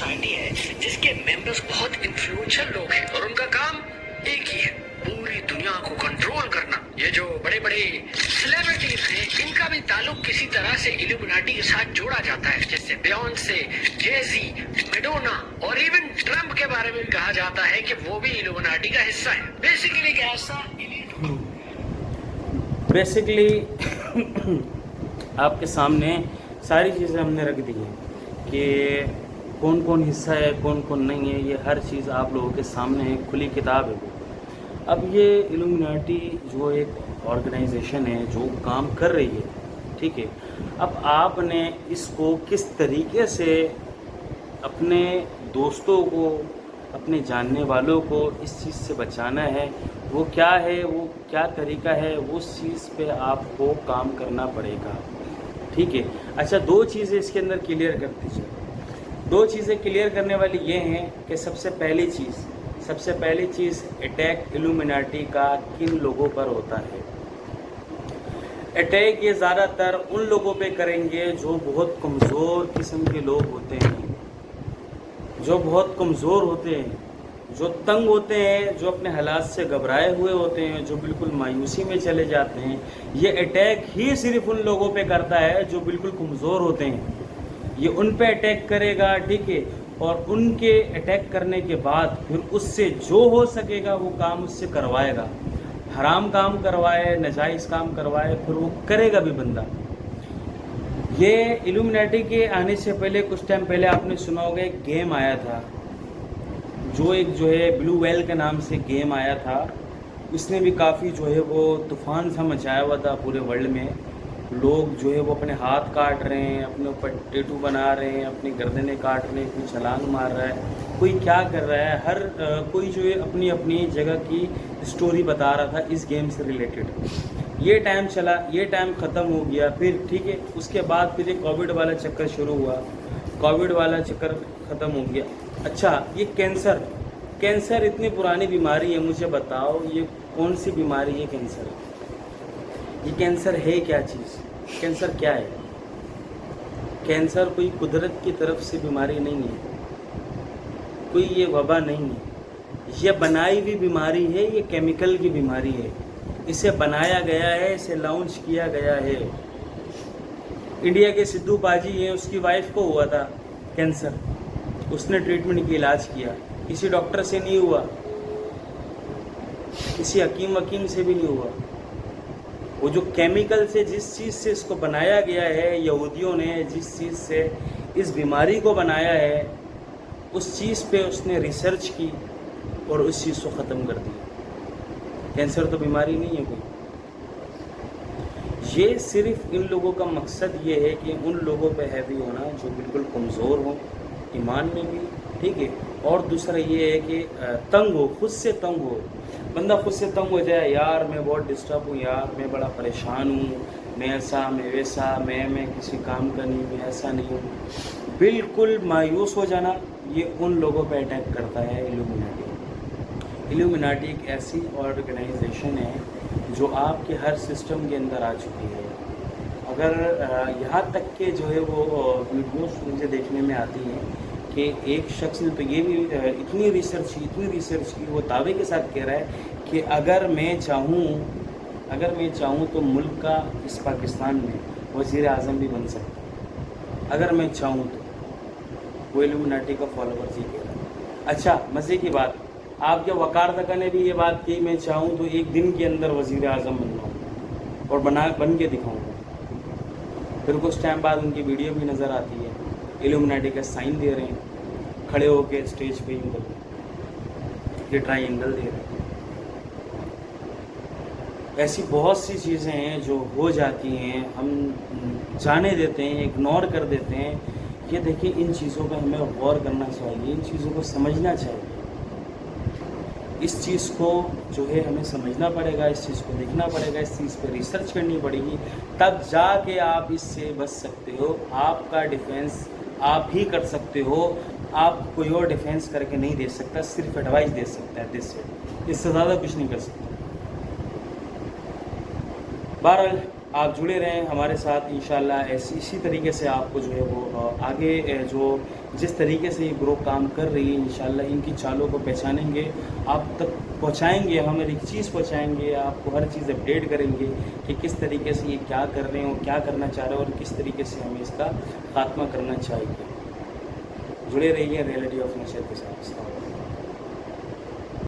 Society है जिसके members बहुत इन्फ्लुएंशियल लोग हैं और उनका काम एक ही है, पूरी दुनिया को कंट्रोल करना। ये जो बड़े बड़े सेलिब्रिटीज हैं, इनका भी ताल्लुक किसी तरह से इल्यूमिनाटी के साथ जोड़ा जाता है, जैसे बियॉन्से, जेजी, मैडोना और इवन ट्रम्प के बारे में कहा जाता है कि वो भी इल्यूमिनाटी का हिस्सा है। बेसिकली एक ऐसा बेसिकली आपके सामने सारी चीज़ें हमने रख दी हैं कि कौन कौन हिस्सा है, कौन कौन नहीं है। ये हर चीज़ आप लोगों के सामने है, खुली किताब है। अब ये इल्यूमिनाटी जो एक ऑर्गेनाइजेशन है जो काम कर रही है, ठीक है, अब आपने इसको किस तरीके से अपने दोस्तों को, अपने जानने वालों को इस चीज़ से बचाना है, वो क्या है, वो क्या तरीका है, उस चीज़ पे आपको काम करना पड़ेगा, ठीक है। अच्छा, दो चीज़ें इसके अंदर क्लियर कर दीजिए। दो चीज़ें क्लियर करने वाली ये हैं कि सबसे पहली चीज़ अटैक इल्यूमिनाटी का किन लोगों पर होता है। अटैक ये ज़्यादातर उन लोगों पे करेंगे जो बहुत कमज़ोर किस्म के लोग होते हैं, जो बहुत कमज़ोर होते हैं, जो तंग होते हैं, जो अपने हालात से घबराए हुए होते हैं, जो बिल्कुल मायूसी में चले जाते हैं। ये अटैक ही सिर्फ उन लोगों पे करता है जो बिल्कुल कमज़ोर होते हैं। ये उन पे अटैक करेगा, ठीक है, और उनके अटैक करने के बाद फिर उससे जो हो सकेगा वो काम उससे करवाएगा। हराम काम करवाए, नाजायज़ काम करवाए, फिर वो करेगा भी बंदा। ये इल्यूमिनाटी के आने से पहले कुछ टाइम पहले आपने सुना होगा एक गेम आया था, जो है ब्लू वेल के नाम से गेम आया था। उसने भी काफ़ी जो है वो तूफ़ान सा मचाया हुआ था पूरे वर्ल्ड में। लोग जो है वो अपने हाथ काट रहे हैं, अपने ऊपर टेटू बना रहे हैं, अपनी गर्दनें काट रहे हैं, कोई छलांग मार रहा है, कोई क्या कर रहा है। हर कोई जो है अपनी अपनी जगह की स्टोरी बता रहा था इस गेम से रिलेटेड। ये टाइम चला, ये टाइम ख़त्म हो गया, फिर ठीक है, उसके बाद फिर एक कोविड वाला चक्कर शुरू हुआ। कोविड वाला चक्कर ख़त्म हो गया। अच्छा, ये कैंसर इतनी पुरानी बीमारी है, मुझे बताओ ये कौन सी बीमारी है कैंसर? ये कैंसर है क्या चीज़? कैंसर क्या है? कैंसर कोई कुदरत की तरफ से बीमारी नहीं है, कोई ये वबा नहीं है, ये बनाई हुई बीमारी है, ये केमिकल की बीमारी है। इसे बनाया गया है, इसे लॉन्च किया गया है। इंडिया के सिद्धू पाजी हैं, उसकी वाइफ को हुआ था कैंसर, उसने ट्रीटमेंट की, इलाज किया, किसी डॉक्टर से नहीं हुआ, किसी हकीम से भी नहीं हुआ। वो जो केमिकल से, जिस चीज़ से इसको बनाया गया है, यहूदियों ने जिस चीज़ से इस बीमारी को बनाया है, उस चीज़ पे उसने रिसर्च की और उस चीज़ को ख़त्म कर दिया। कैंसर तो बीमारी नहीं है कोई। ये सिर्फ इन लोगों का मकसद ये है कि उन लोगों पे हैवी होना जो बिल्कुल कमज़ोर हो ईमान में भी, ठीक है, और दूसरा ये है कि तंग हो, खुद से तंग हो। बंदा खुद से तंग हो जाए, यार मैं बहुत डिस्टर्ब हूँ, यार मैं बड़ा परेशान हूँ, मैं ऐसा, मैं वैसा, मैं किसी काम का नहीं, मैं ऐसा नहीं हूँ, बिल्कुल मायूस हो जाना, ये उन लोगों पे अटैक करता है इल्यूमिनाटी एक ऐसी ऑर्गेनाइजेशन है जो आपके हर सिस्टम के अंदर आ चुकी है। अगर यहाँ तक के जो है वो वीडियोस मुझे देखने में आती हैं कि एक शख्स ने तो ये भी इतनी रिसर्च की, वो दावे के साथ कह रहा है कि अगर मैं चाहूँ तो मुल्क का इस पाकिस्तान में वज़ीर आज़म भी बन सकता, अगर मैं चाहूँ तो। वो इल्यूमिनाटी का फॉलोवर ही कह रहा है। अच्छा, मज़े की बात, आपके वकार तक ने भी ये बात की, मैं चाहूँ तो एक दिन के अंदर वज़ीर आज़म बन जाऊँ और बन के दिखाऊँगा। फिर कुछ टाइम बाद उनकी वीडियो भी नज़र आती है, इल्यूमिनाटी का साइन दे रहे हैं, खड़े होकर स्टेज पे ये ट्रायंगल दे रहे हैं। ऐसी बहुत सी चीज़ें हैं जो हो जाती हैं, हम जाने देते हैं, इग्नोर कर देते हैं। ये देखिए, इन चीज़ों पर हमें गौर करना चाहिए, इन चीज़ों को समझना चाहिए। इस चीज़ को जो है हमें समझना पड़ेगा, इस चीज़ को देखना पड़ेगा, इस चीज़ पे रिसर्च करनी पड़ेगी, तब जाके आप इससे बच सकते हो। आपका डिफेंस आप ही कर सकते हो, आप कोई और डिफेंस करके नहीं दे सकता, सिर्फ एडवाइस दे सकता है, इससे ज़्यादा कुछ नहीं कर सकता। बहरहाल آپ جڑے رہیں ہمارے ساتھ انشاءاللہ. اسی طریقے سے آپ کو جو ہے وہ آگے جو جس طریقے سے یہ گروہ کام کر رہی ہے انشاءاللہ ان کی چالوں کو پہچانیں گے, آپ تک پہنچائیں گے, ہم ایک چیز پہنچائیں گے, آپ کو ہر چیز اپڈیٹ کریں گے کہ کس طریقے سے یہ کیا کر رہے ہیں اور کیا کرنا چاہ رہے ہیں اور کس طریقے سے ہمیں اس کا خاتمہ کرنا چاہیے. جڑے رہیے ریئلٹی آف نیچر کے ساتھ.